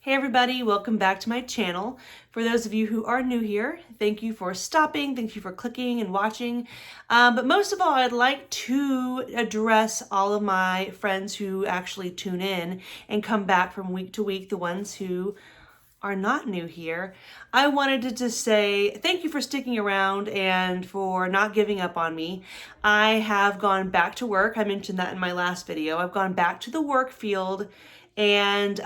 Hey everybody, welcome back to my channel. For those of you who are new here, thank you for stopping, thank you for clicking and watching. But most of all, I'd like to address all of my friends who actually tune in and come back from week to week, the ones who are not new here. I wanted to just say thank you for sticking around and for not giving up on me. I have gone back to work. I mentioned that in my last video. I've gone back to the work field and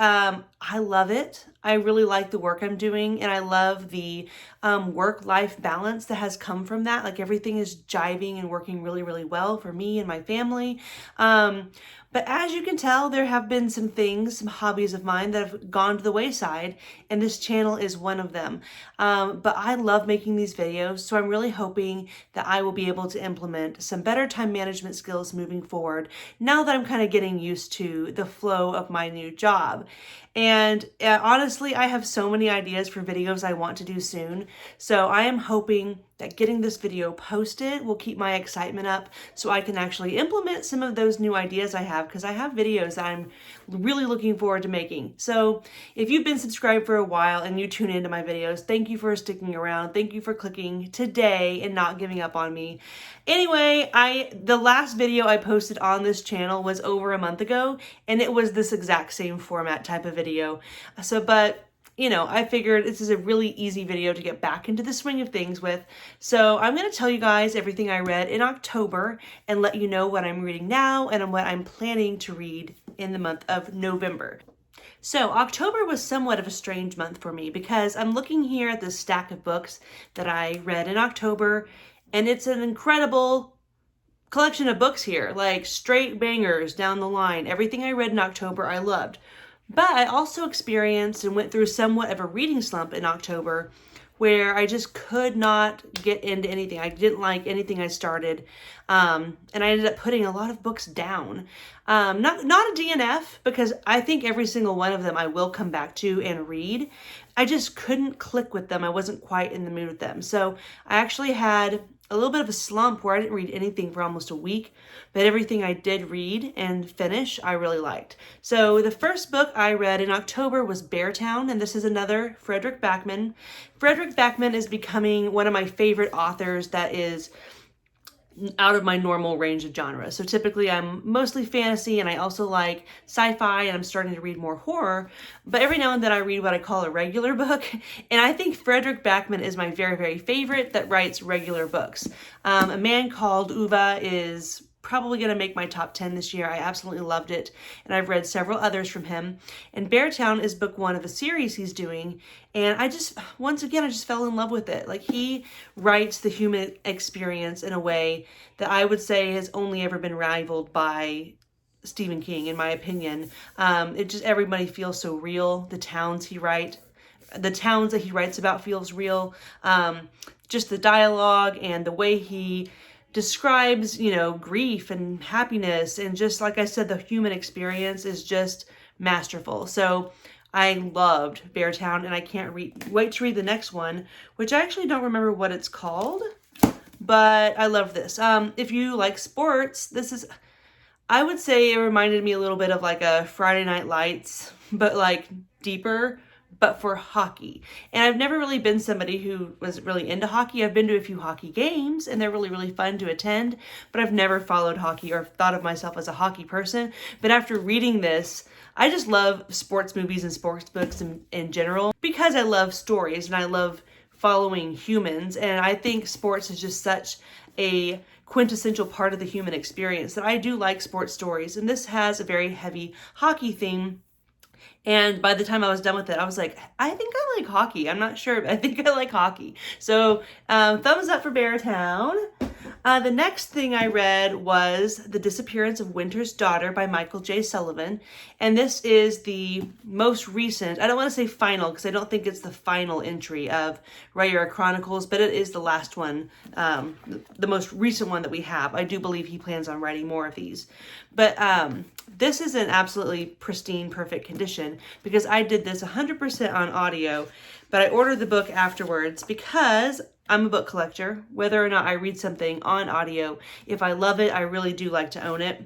I love it. I really like the work I'm doing, and I love the work-life balance that has come from that. Like everything is jiving and working really, really well for me and my family. But as you can tell, there have been some things, some hobbies of mine that have gone to the wayside, and this channel is one of them. But I love making these videos, so I'm really hoping that I will be able to implement some better time management skills moving forward now that I'm kind of getting used to the flow of my new job. And honestly, I have so many ideas for videos I want to do soon. So I am hoping that getting this video posted will keep my excitement up so I can actually implement some of those new ideas I have, because I have videos that I'm really looking forward to making. So if you've been subscribed for a while and you tune into my videos, thank you for sticking around. Thank you for clicking today and not giving up on me. Anyway, the last video I posted on this channel was over a month ago, and it was this exact same format type of video. But you know, I figured this is a really easy video to get back into the swing of things with. So I'm going to tell you guys everything I read in October and let you know what I'm reading now and what I'm planning to read in the month of November. So October was somewhat of a strange month for me because I'm looking here at this stack of books that I read in October, and it's an incredible collection of books here, like straight bangers down the line. Everything I read in October I loved. But I also experienced and went through somewhat of a reading slump in October where I just could not get into anything. I didn't like anything I started. And I ended up putting a lot of books down. Not a DNF, because I think every single one of them I will come back to and read. I just couldn't click with them. I wasn't quite in the mood with them. So I actually had a little bit of a slump where I didn't read anything for almost a week, but everything I did read and finish, I really liked. So the first book I read in October was Beartown, and this is another Fredrik Backman. Fredrik Backman is becoming one of my favorite authors that is out of my normal range of genres. So typically I'm mostly fantasy, and I also like sci-fi, and I'm starting to read more horror, but every now and then I read what I call a regular book, and I think Fredrik Backman is my very, very favorite that writes regular books. A Man Called Ove is probably going to make my top 10 this year. I absolutely loved it, and I've read several others from him. And Beartown is book one of a series he's doing, and once again, I just fell in love with it. Like, he writes the human experience in a way that I would say has only ever been rivaled by Stephen King, in my opinion. Everybody feels so real. The towns that he writes about feels real. Just the dialogue and the way he describes, grief and happiness, and just like I said, the human experience is just masterful. So I loved Beartown, and I can't wait to read the next one, which I actually don't remember what it's called, but I love this. If you like sports, I would say it reminded me a little bit of like a Friday Night Lights, but like deeper, but for hockey. And I've never really been somebody who was really into hockey. I've been to a few hockey games, and they're really, really fun to attend, but I've never followed hockey or thought of myself as a hockey person. But after reading this, I just love sports movies and sports books in general, because I love stories and I love following humans. And I think sports is just such a quintessential part of the human experience that I do like sports stories. And this has a very heavy hockey theme. And by the time I was done with it, I was like, I think I like hockey. I'm not sure, but I think I like hockey. So thumbs up for Beartown. The next thing I read was The Disappearance of Winter's Daughter by Michael J. Sullivan. And this is the most recent, I don't want to say final, because I don't think it's the final entry of Rhaegar Chronicles, but it is the last one, the most recent one that we have. I do believe he plans on writing more of these. But this is in absolutely pristine, perfect condition, because I did this 100% on audio, but I ordered the book afterwards because I'm a book collector. Whether or not I read something on audio, if I love it, I really do like to own it.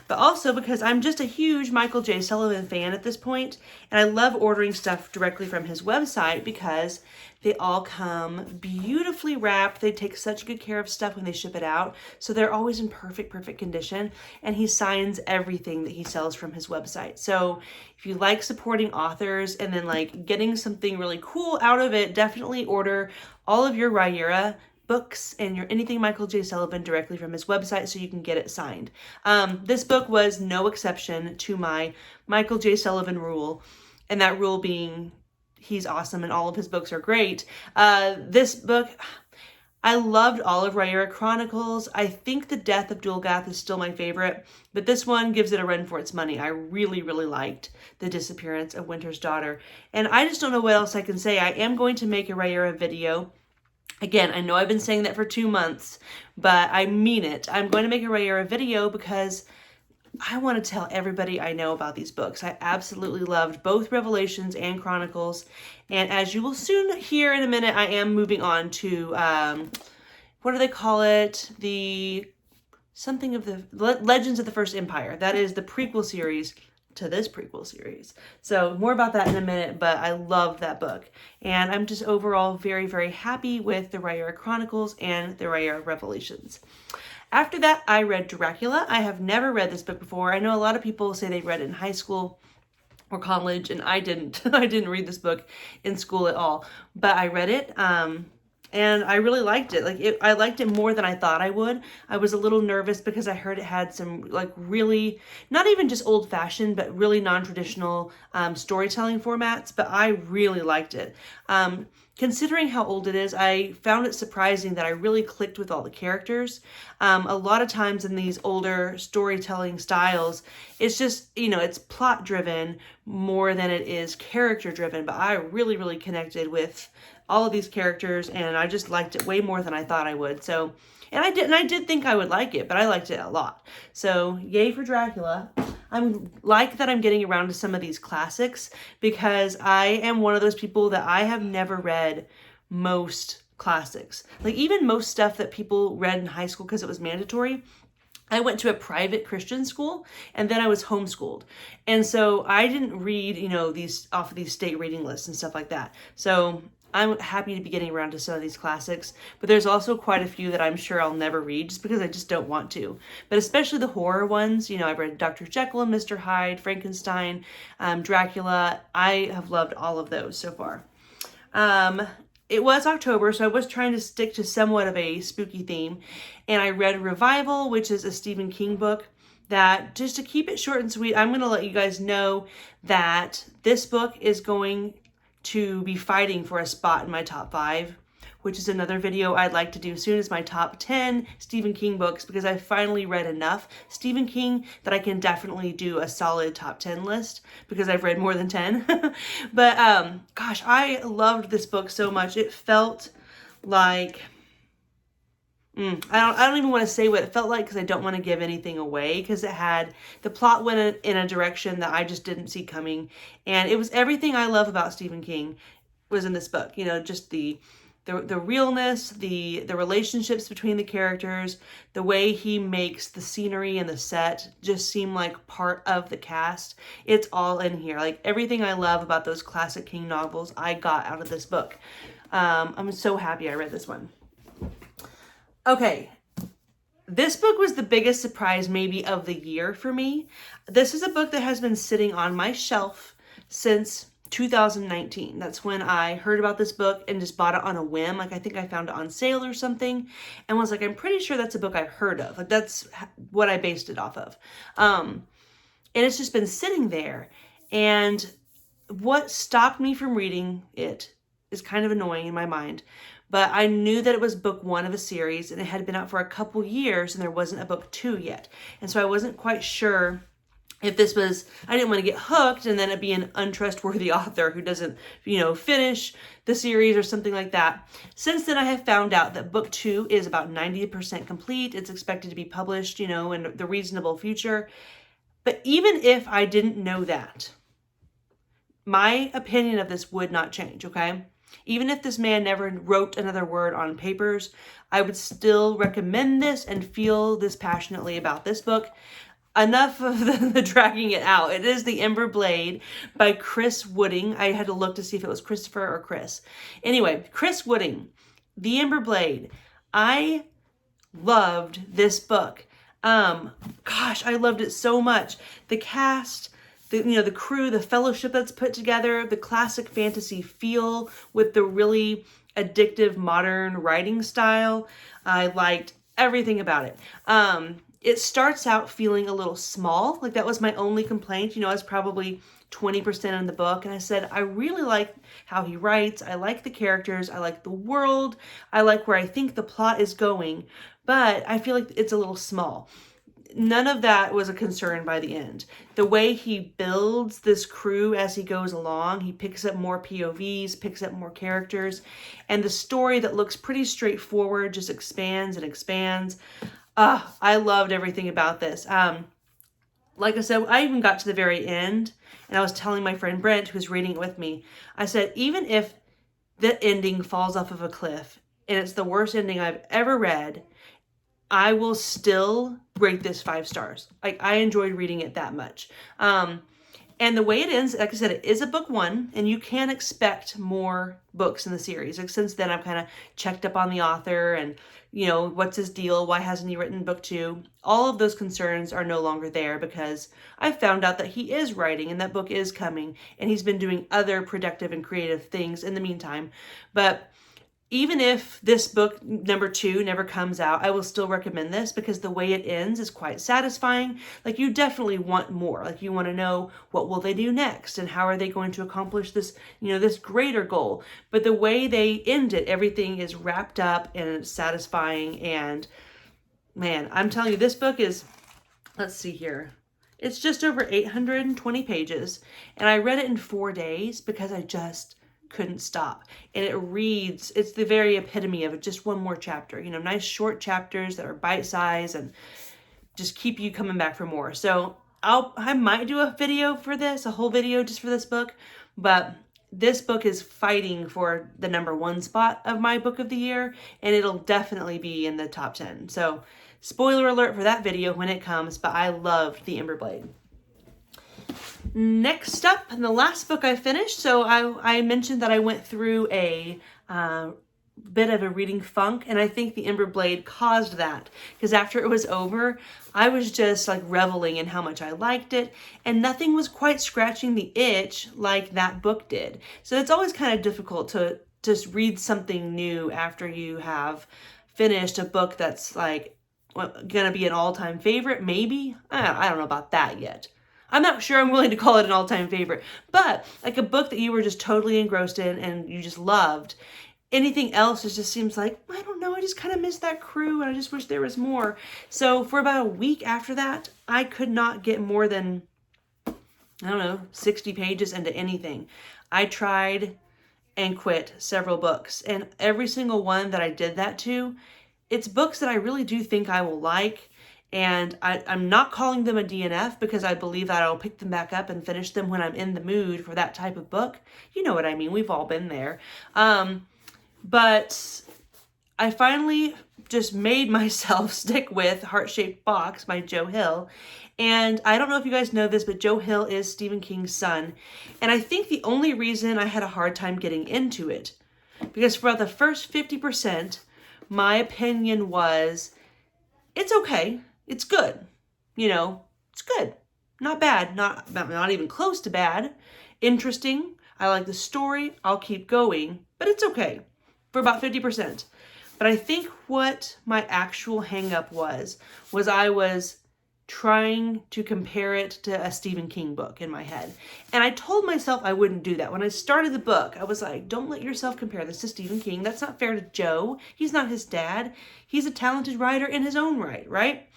But also because I'm just a huge Michael J. Sullivan fan at this point, and I love ordering stuff directly from his website because they all come beautifully wrapped. They take such good care of stuff when they ship it out. So they're always in perfect condition. And he signs everything that he sells from his website. So if you like supporting authors and then like getting something really cool out of it, definitely order all of your Rhaenyra books and your anything Michael J. Sullivan directly from his website so you can get it signed. This book was no exception to my Michael J. Sullivan rule. And that rule being he's awesome and all of his books are great. This book, I loved all of Rhaenyra Chronicles. I think The Death of Dulgath is still my favorite, but this one gives it a run for its money. I really liked The Disappearance of Winter's Daughter. And I just don't know what else I can say. I am going to make a Rhaenyra video. Again, I know I've been saying that for 2 months, but I mean it. I'm going to make a Rhaenyra video because I want to tell everybody I know about these books. I absolutely loved both Revelations and Chronicles. And as you will soon hear in a minute, I am moving on to, what do they call it? Something of the Legends of the First Empire. That is the prequel series to this prequel series. So more about that in a minute, but I love that book. And I'm just overall very happy with the Rhaenyra Chronicles and the Rhaenyra Revelations. After that, I read Dracula. I have never read this book before. I know a lot of people say they read it in high school or college, and I didn't. I didn't read this book in school at all. But I read it, and I really liked it. I liked it more than I thought I would. I was a little nervous because I heard it had some really, not even just old-fashioned, but really non-traditional storytelling formats. But I really liked it. Considering how old it is, I found it surprising that I really clicked with all the characters. A lot of times in these older storytelling styles, it's just, it's plot driven more than it is character driven. But I really connected with all of these characters, and I just liked it way more than I thought I would. So, and I did think I would like it, but I liked it a lot. So yay for Dracula. I'm getting around to some of these classics because I am one of those people that I have never read most classics. Like even most stuff that people read in high school because it was mandatory. I went to a private Christian school and then I was homeschooled. And so I didn't read, these off of these state reading lists and stuff like that. So I'm happy to be getting around to some of these classics, but there's also quite a few that I'm sure I'll never read just because I just don't want to. But especially the horror ones, I've read Dr. Jekyll and Mr. Hyde, Frankenstein, Dracula. I have loved all of those so far. It was October, so I was trying to stick to somewhat of a spooky theme, and I read Revival, which is a Stephen King book. That, just to keep it short and sweet, I'm going to let you guys know that this book is going to be fighting for a spot in my top 5, which is another video I'd like to do soon, is my top 10 Stephen King books, because I finally read enough Stephen King that I can definitely do a solid top 10 list, because I've read more than 10. But gosh, I loved this book so much. It felt like, I don't even want to say what it felt like because I don't want to give anything away, because the plot went in a direction that I just didn't see coming, and it was everything I love about Stephen King was in this book. Just the realness, the relationships between the characters, the way he makes the scenery and the set just seem like part of the cast. It's all in here. Like everything I love about those classic King novels, I got out of this book. I'm so happy I read this one. Okay, this book was the biggest surprise maybe of the year for me. This is a book that has been sitting on my shelf since 2019. That's when I heard about this book and just bought it on a whim. I think I found it on sale or something and was like, I'm pretty sure that's a book I've heard of. That's what I based it off of. And it's just been sitting there. And what stopped me from reading it is kind of annoying in my mind. But I knew that it was book 1 of a series and it had been out for a couple years and there wasn't a book 2 yet. And so I wasn't quite sure if this was, I didn't want to get hooked and then it be an untrustworthy author who doesn't, finish the series or something like that. Since then, I have found out that book 2 is about 90% complete. It's expected to be published, in the reasonable future. But even if I didn't know that, my opinion of this would not change, okay? Even if this man never wrote another word on papers, I would still recommend this and feel this passionately about this book. Enough of the dragging it out. It is The Ember Blade by Chris Wooding. I had to look to see if it was Christopher or Chris. Anyway, Chris Wooding, The Ember Blade. I loved this book. Gosh, I loved it so much. The cast, the crew, the fellowship that's put together, the classic fantasy feel with the really addictive modern writing style. I liked everything about it. It starts out feeling a little small. Like that was my only complaint. I was probably 20% in the book. And I said, I really like how he writes. I like the characters. I like the world. I like where I think the plot is going. But I feel like it's a little small. None of that was a concern by the end. The way he builds this crew as he goes along, he picks up more POVs, picks up more characters, and the story that looks pretty straightforward just expands and expands. I loved everything about this. Like I said, I even got to the very end, and I was telling my friend Brent, who's reading it with me, I said, even if the ending falls off of a cliff, and it's the worst ending I've ever read, I will still rate this 5 stars. Like, I enjoyed reading it that much. And the way it ends, like I said, it is a book 1, and you can expect more books in the series. Like, since then, I've kind of checked up on the author and, what's his deal? Why hasn't he written book 2? All of those concerns are no longer there because I found out that he is writing and that book is coming, and he's been doing other productive and creative things in the meantime. But even if this book number 2 never comes out, I will still recommend this because the way it ends is quite satisfying. Like, you definitely want more. Like, you want to know what will they do next and how are they going to accomplish this, this greater goal. But the way they end it, everything is wrapped up and it's satisfying. And man, I'm telling you, this book is, let's see here. It's just over 820 pages. And I read it in 4 days because I just couldn't stop. And it reads, it's the very epitome of just one more chapter, nice short chapters that are bite-sized and just keep you coming back for more. So I might do a video for this, a whole video just for this book, but this book is fighting for the number 1 spot of my book of the year, and it'll definitely be in the top 10. So spoiler alert for that video when it comes, but I loved The Ember Blade. Next up, and the last book I finished, so I mentioned that I went through a bit of a reading funk, and I think The Ember Blade caused that, because after it was over, I was just like reveling in how much I liked it, and nothing was quite scratching the itch like that book did. So it's always kind of difficult to just read something new after you have finished a book that's like gonna be an all-time favorite, maybe? I don't know about that yet. I'm not sure I'm willing to call it an all-time favorite, but like a book that you were just totally engrossed in and you just loved. Anything else just seems like, I don't know, I just kind of miss that crew and I just wish there was more. So for about a week after that, I could not get more than, 60 pages into anything. I tried and quit several books, and every single one that I did that to, it's books that I really do think I will like. And I'm not calling them a DNF because I believe that I'll pick them back up and finish them when I'm in the mood for that type of book. You know what I mean? We've all been there. But I finally just made myself stick with Heart-Shaped Box by Joe Hill. And I don't know if you guys know this, but Joe Hill is Stephen King's son. And I think the only reason I had a hard time getting into it, because for the first 50%, my opinion was, it's okay. It's good. It's good. Not bad. Not even close to bad. Interesting. I like the story. I'll keep going. But it's okay. For about 50%. But I think what my actual hang-up was I was trying to compare it to a Stephen King book in my head. And I told myself I wouldn't do that. When I started the book, I was like, don't let yourself compare this to Stephen King. That's not fair to Joe. He's not his dad. He's a talented writer in his own right?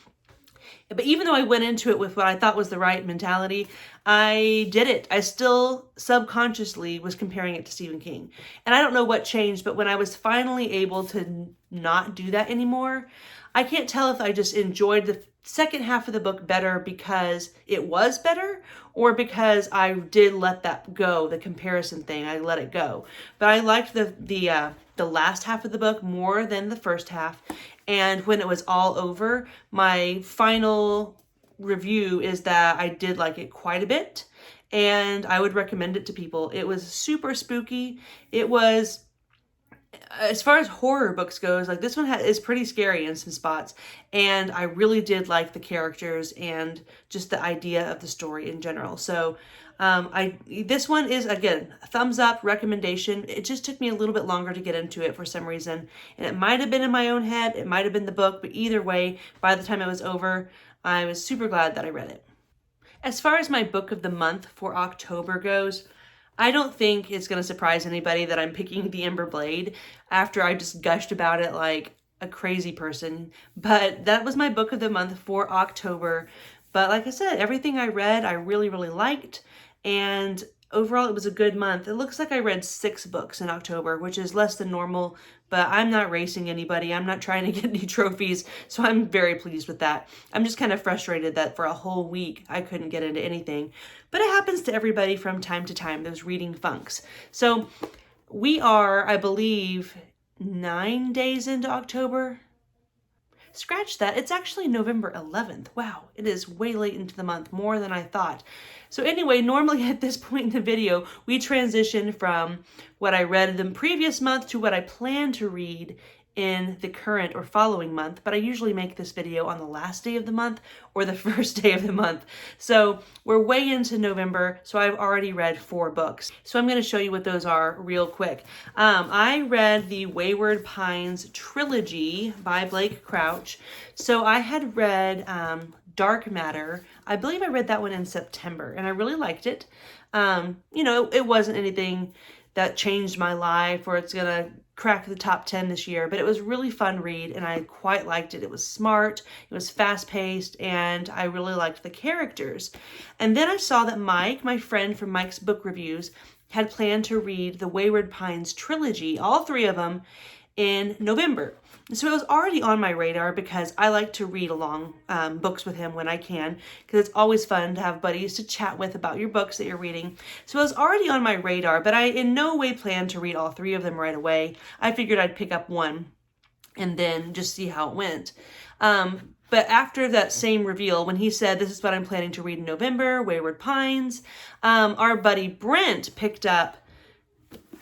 But even though I went into it with what I thought was the right mentality, I did it. I still subconsciously was comparing it to Stephen King. And I don't know what changed, but when I was finally able to not do that anymore, I can't tell if I just enjoyed the second half of the book better because it was better, or because I did let that go, the comparison thing, I let it go. But I liked the last half of the book more than the first half. And when it was all over, my final review is that I did like it quite a bit, and I would recommend it to people. It was super spooky. It was, as far as horror books goes, like this one is pretty scary in some spots, and I really did like the characters and just the idea of the story in general. So this one is, again, a thumbs up recommendation. It just took me a little bit longer to get into it for some reason, and it might have been in my own head, it might have been the book, but either way, by the time it was over, I was super glad that I read it. As far as my book of the month for October goes, I don't think it's going to surprise anybody that I'm picking The Ember Blade after I just gushed about it like a crazy person. But that was my book of the month for October. But like I said, everything I read, I really, really liked. And overall, it was a good month. It looks like I read 6 books in October, which is less than normal, but I'm not racing anybody. I'm not trying to get any trophies, so I'm very pleased with that. I'm just kind of frustrated that for a whole week, I couldn't get into anything. But it happens to everybody from time to time, those reading funks. So we are, I believe, 9 days into October. Scratch that, it's actually November 11th. Wow, it is way late into the month, more than I thought. So anyway, normally at this point in the video, we transition from what I read the previous month to what I plan to read in the current or following month, but I usually make this video on the last day of the month or the first day of the month. So we're way into November, so I've already read 4 books. So I'm going to show you what those are real quick. I read the Wayward Pines Trilogy by Blake Crouch. So I had read Dark Matter. I believe I read that one in September, and I really liked it. You know, it wasn't anything that changed my life or it's gonna crack the top 10 this year, but it was a really fun read and I quite liked it. It was smart, it was fast-paced, and I really liked the characters. And then I saw that Mike, my friend from Mike's Book Reviews, had planned to read the Wayward Pines trilogy, all 3 of them, in November. So it was already on my radar because I like to read along books with him when I can, because it's always fun to have buddies to chat with about your books that you're reading. So it was already on my radar, but I in no way planned to read all 3 of them right away. I figured I'd pick up one and then just see how it went. But after that same reveal, when he said, this is what I'm planning to read in November, Wayward Pines, our buddy Brent picked up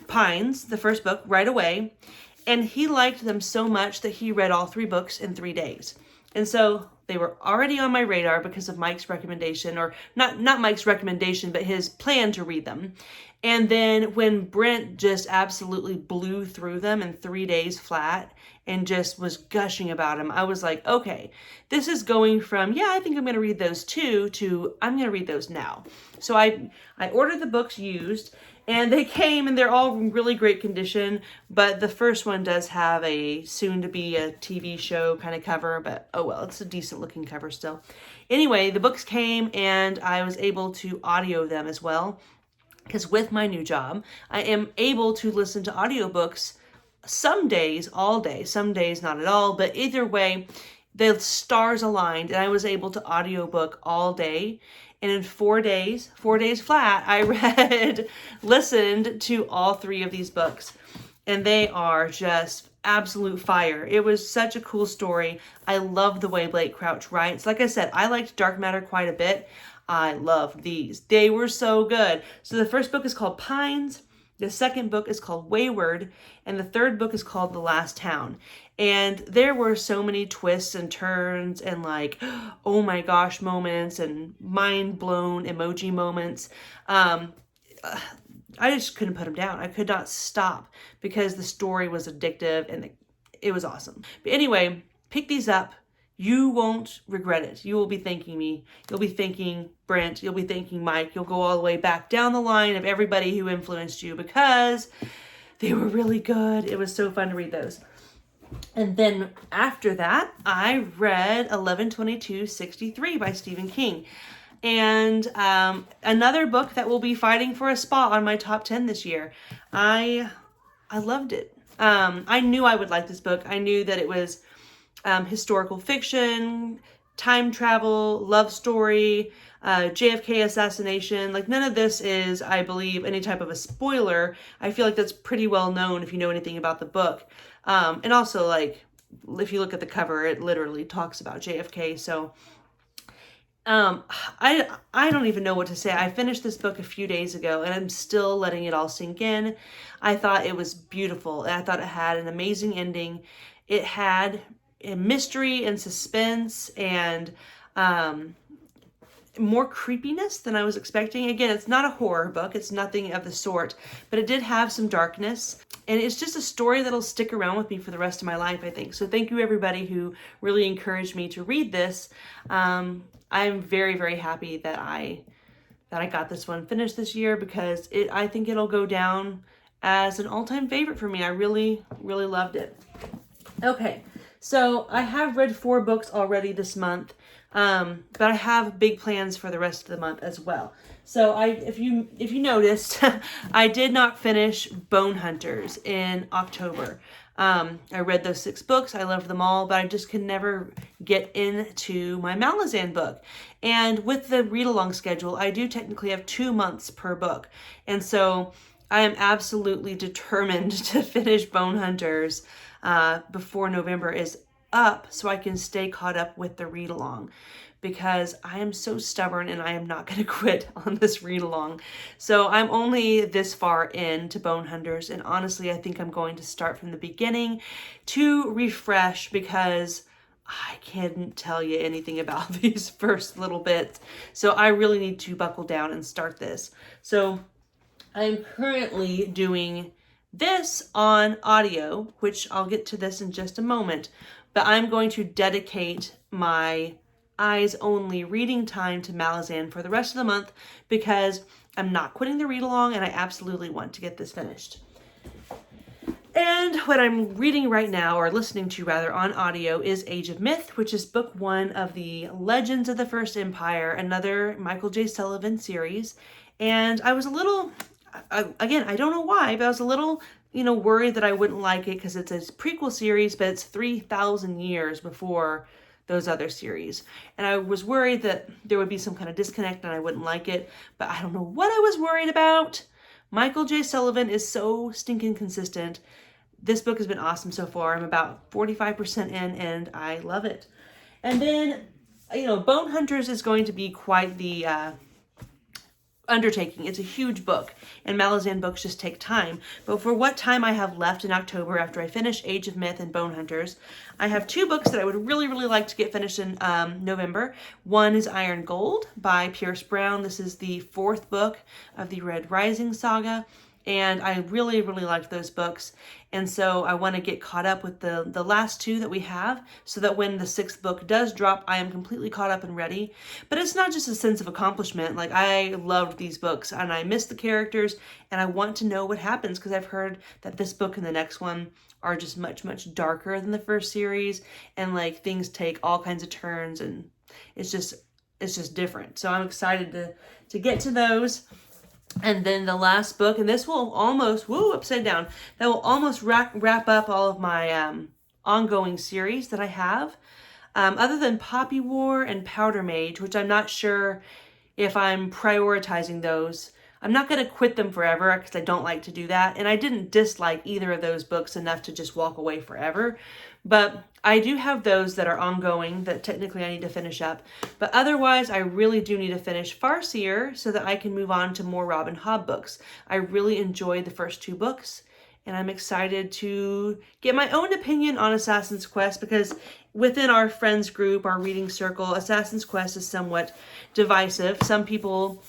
Pines, the first book, right away. And he liked them so much that he read all 3 books in 3 days. And so they were already on my radar because of Mike's recommendation, or not Mike's recommendation, but his plan to read them. And then when Brent just absolutely blew through them in 3 days flat and just was gushing about them, I was like, okay, this is going from, yeah, I think I'm going to read those too, to I'm going to read those now. So I ordered the books used, and they came, and they're all in really great condition, but the first one does have a soon-to-be a TV show kind of cover, but oh well, it's a decent-looking cover still. Anyway, the books came, and I was able to audio them as well, because with my new job, I am able to listen to audiobooks some days, all day, some days not at all, but either way, the stars aligned, and I was able to audiobook all day. And in 4 days flat, I listened to all 3 of these books. And they are just absolute fire. It was such a cool story. I love the way Blake Crouch writes. Like I said, I liked Dark Matter quite a bit. I love these. They were so good. So the first book is called Pines. The second book is called Wayward, and the third book is called The Last Town. And there were so many twists and turns and like, oh my gosh moments and mind blown emoji moments. I just couldn't put them down. I could not stop because the story was addictive and it was awesome. But anyway, pick these up. You won't regret it. You will be thanking me. You'll be thanking Brent. You'll be thanking Mike. You'll go all the way back down the line of everybody who influenced you because they were really good. It was so fun to read those. And then after that, I read 11/22/63 by Stephen King. And another book that will be fighting for a spot on my top 10 this year. I loved it. I knew I would like this book. I knew that it was historical fiction, time travel, love story, JFK assassination. Like none of this is, I believe, any type of a spoiler. I feel like that's pretty well known if you know anything about the book. And also, like, if you look at the cover, it literally talks about JFK. So I don't even know what to say. I finished this book a few days ago and I'm still letting it all sink in. I thought it was beautiful. I thought it had an amazing ending. It had a mystery and suspense and more creepiness than I was expecting. Again, it's not a horror book. It's nothing of the sort, but it did have some darkness. And it's just a story that'll stick around with me for the rest of my life, I think. So thank you everybody who really encouraged me to read this. I'm very, very happy that I got this one finished this year because I think it'll go down as an all-time favorite for me. I really, really loved it. Okay, so I have read 4 books already this month, but I have big plans for the rest of the month as well. So if you noticed, I did not finish Bone Hunters in October. I read those 6 books. I loved them all, but I just could never get into my Malazan book. And with the read-along schedule, I do technically have 2 months per book. And so I am absolutely determined to finish Bone Hunters before November is up so I can stay caught up with the read-along, because I am so stubborn and I am not going to quit on this read-along. So I'm only this far into Bone Hunters, and honestly I think I'm going to start from the beginning to refresh because I can't tell you anything about these first little bits. So I really need to buckle down and start this. So I'm currently doing this on audio, which I'll get to this in just a moment, but I'm going to dedicate my eyes only reading time to Malazan for the rest of the month because I'm not quitting the read along and I absolutely want to get this finished. And what I'm reading right now, or listening to rather, on audio is Age of Myth, which is book 1 of the Legends of the First Empire, another Michael J. Sullivan series. And I was a little, again, I don't know why, but I was a little, worried that I wouldn't like it because it's a prequel series, but it's 3,000 years before those other series. And I was worried that there would be some kind of disconnect and I wouldn't like it, but I don't know what I was worried about. Michael J. Sullivan is so stinking consistent. This book has been awesome so far. I'm about 45% in and I love it. And then, Bone Hunters is going to be quite the undertaking. It's a huge book, and Malazan books just take time. But for what time I have left in October after I finish Age of Myth and Bone Hunters, I have 2 books that I would really, really like to get finished in November. One is Iron Gold by Pierce Brown. This is the 4th book of the Red Rising saga, and I really, really liked those books. And so I want to get caught up with the last 2 that we have so that when the 6th book does drop, I am completely caught up and ready. But it's not just a sense of accomplishment. Like, I loved these books and I miss the characters and I want to know what happens because I've heard that this book and the next one are just much, much darker than the first series, and like things take all kinds of turns and it's just different. So I'm excited to get to those. And then the last book, and this will almost, upside down, that will almost wrap up all of my ongoing series that I have. Other than Poppy War and Powder Mage, which I'm not sure if I'm prioritizing those. I'm not going to quit them forever because I don't like to do that. And I didn't dislike either of those books enough to just walk away forever. But I do have those that are ongoing that technically I need to finish up. But otherwise, I really do need to finish Farseer so that I can move on to more Robin Hobb books. I really enjoyed the first 2 books, and I'm excited to get my own opinion on Assassin's Quest because within our friends group, our reading circle, Assassin's Quest is somewhat divisive. Some people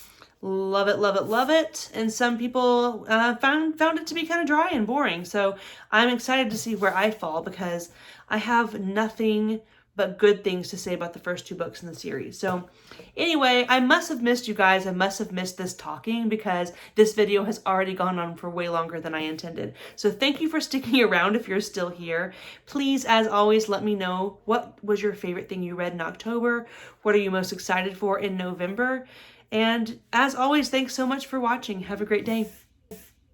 love it, love it, love it. And some people found it to be kind of dry and boring. So I'm excited to see where I fall because I have nothing but good things to say about the first 2 books in the series. So anyway, I must have missed you guys. I must have missed this talking because this video has already gone on for way longer than I intended. So thank you for sticking around if you're still here. Please, as always, let me know what was your favorite thing you read in October. What are you most excited for in November? And as always, thanks so much for watching. Have a great day.